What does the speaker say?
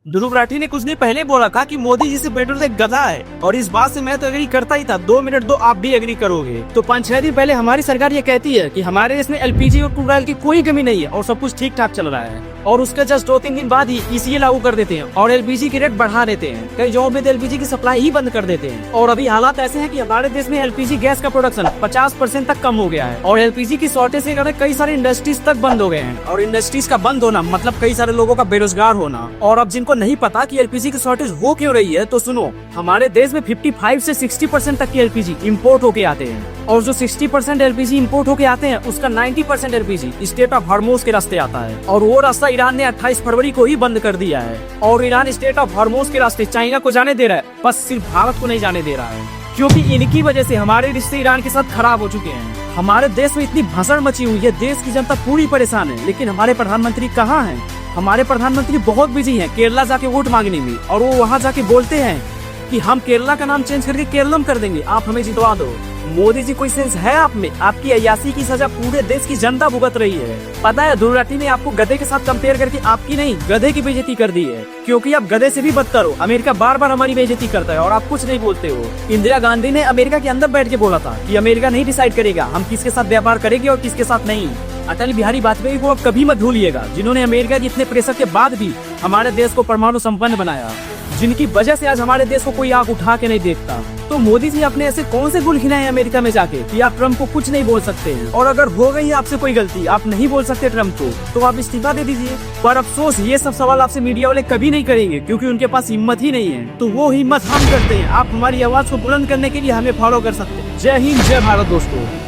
ध्रुव राठी ने कुछ दिन पहले बोला था कि मोदी जी से बेटर एक गधा है, और इस बात से मैं तो एग्री करता ही था। 2 मिनट दो, आप भी एग्री करोगे। तो 5-6 दिन पहले हमारी सरकार ये कहती है कि हमारे देश में एलपीजी और क्रूड ऑयल की कोई कमी नहीं है और सब कुछ ठीक ठाक चल रहा है, और उसके जस्ट 2-3 दिन बाद ही ईसीए लागू कर देते हैं और एलपीजी की रेट बढ़ा देते हैं। कई जगहों में एलपीजी की सप्लाई ही बंद कर देते हैं। और अभी हालात ऐसे हैं कि हमारे देश में एलपीजी गैस का प्रोडक्शन 50% तक कम हो गया है, और एलपीजी की शॉर्टेज से कारण कई सारे इंडस्ट्रीज तक बंद हो गए हैं। और इंडस्ट्रीज का बंद होना मतलब कई सारे लोगों का बेरोजगार होना। और अब जिनको नहीं पता कि एलपीजी की शॉर्टेज हो क्यों रही है, तो सुनो, हमारे देश में 55 से 60% तक की एलपीजी इम्पोर्ट होके आते हैं, और जो 60% एलपीजी इम्पोर्ट होके आते हैं उसका 90% एलपीजी स्टेट ऑफ हॉर्मुज के रास्ते आता है, और वो रास्ता ईरान ने 28 फरवरी को ही बंद कर दिया है। और ईरान स्टेट ऑफ हॉर्मुज के रास्ते चाइना को जाने दे रहा है, बस सिर्फ भारत को नहीं जाने दे रहा है, क्योंकि इनकी वजह से हमारे रिश्ते ईरान के साथ खराब हो चुके हैं। हमारे देश में इतनी भसड़ मची हुई है, देश की जनता पूरी परेशान है, लेकिन हमारे प्रधानमंत्री कहाँ हैं? हमारे प्रधानमंत्री बहुत बिजी हैं केरला जाके वोट मांगने में, और वो वहाँ जाके बोलते हैं कि हम केरला का नाम चेंज करके केरलम कर देंगे, आप हमें जितवा दो। मोदी जी, कोई सेंस है आप में? आपकी अय्यासी की सजा पूरे देश की जनता भुगत रही है। पता है, ध्रुव राठी ने आपको गधे के साथ कंपेयर करके आपकी नहीं गधे की बेइज्जती कर दी है, क्योंकि आप गधे से भी बदतर हो। अमेरिका बार बार हमारी बेइज्जती करता है और आप कुछ नहीं बोलते हो। इंदिरा गांधी ने अमेरिका के अंदर बैठ के बोला था कि अमेरिका नहीं डिसाइड करेगा हम किसके साथ व्यापार करेंगे और किसके साथ नहीं। अटल बिहारी वाजपेयी को आप कभी मत भूलिएगा, जिन्होंने अमेरिका के इतने प्रेशर के बाद भी हमारे देश को परमाणु संपन्न बनाया, जिनकी वजह से आज हमारे देश को कोई आग उठा के नहीं देखता। तो मोदी जी अपने ऐसे कौन से गुल खिलाए अमेरिका में जाके कि आप ट्रम्प को कुछ नहीं बोल सकते हैं? और अगर हो गई आपसे कोई गलती, आप नहीं बोल सकते ट्रम्प को, तो आप इस्तीफा दे दीजिए। पर अफसोस, ये सब सवाल आपसे मीडिया वाले कभी नहीं करेंगे, क्योंकि उनके पास हिम्मत ही नहीं है। तो वो हिम्मत हम करते हैं। आप हमारी आवाज को बुलंद करने के लिए हमें फॉलो कर सकते हैं। जय हिंद, जय भारत दोस्तों।